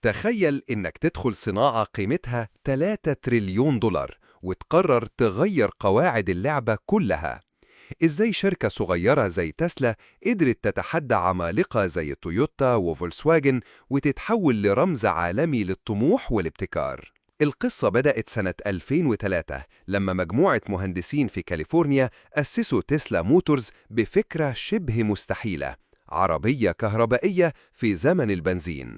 تخيل إنك تدخل صناعة قيمتها 3 تريليون دولار وتقرر تغير قواعد اللعبة كلها. إزاي شركة صغيرة زي تسلا قدرت تتحدى عمالقة زي تويوتا وفولكسواجن وتتحول لرمز عالمي للطموح والابتكار؟ القصة بدأت سنة 2003 لما مجموعة مهندسين في كاليفورنيا أسسوا تسلا موتورز بفكرة شبه مستحيلة: عربية كهربائية في زمن البنزين.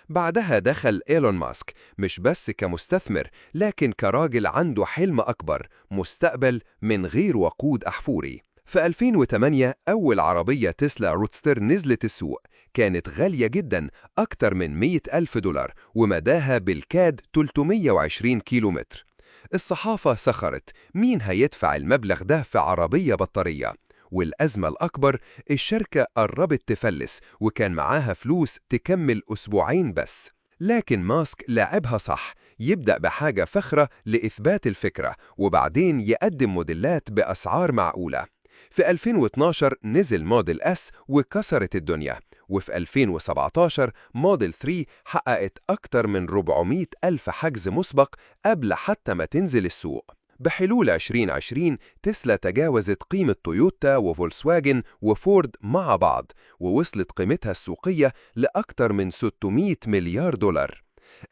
بعدها دخل إيلون ماسك، مش بس كمستثمر لكن كراجل عنده حلم أكبر: مستقبل من غير وقود أحفوري. في 2008 أول عربية تسلا روتستر نزلت السوق، كانت غالية جدا، أكتر من 100 ألف دولار، ومداها بالكاد 320 كيلومتر. الصحافة سخرت: مين هيدفع المبلغ ده في عربية بطارية؟ والأزمة الأكبر، الشركة قربت تفلس وكان معاها فلوس تكمل أسبوعين بس. لكن ماسك لعبها صح، يبدأ بحاجة فخرة لإثبات الفكرة وبعدين يقدم موديلات بأسعار معقولة. في 2012 نزل موديل S وكسرت الدنيا، وفي 2017 موديل 3 حققت أكتر من 400 ألف حجز مسبق قبل حتى ما تنزل السوق. بحلول 2020 تسلا تجاوزت قيمة تويوتا وفولكسواجن وفورد مع بعض، ووصلت قيمتها السوقية لأكثر من 600 مليار دولار.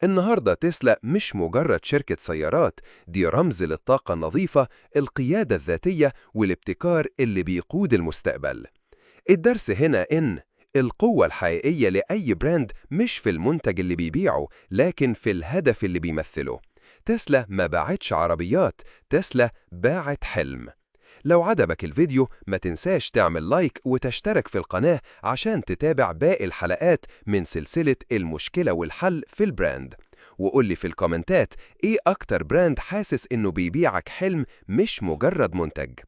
النهاردة تسلا مش مجرد شركة سيارات، دي رمز للطاقة النظيفة، القيادة الذاتية، والابتكار اللي بيقود المستقبل. الدرس هنا إن القوة الحقيقية لأي براند مش في المنتج اللي بيبيعه، لكن في الهدف اللي بيمثله. تسلا ما باعتش عربيات، تسلا باعت حلم. لو عجبك الفيديو ما تنساش تعمل لايك وتشترك في القناة عشان تتابع باقي الحلقات من سلسلة المشكلة والحل في البراند. وقولي في الكومنتات إيه أكتر براند حاسس إنه بيبيعك حلم مش مجرد منتج.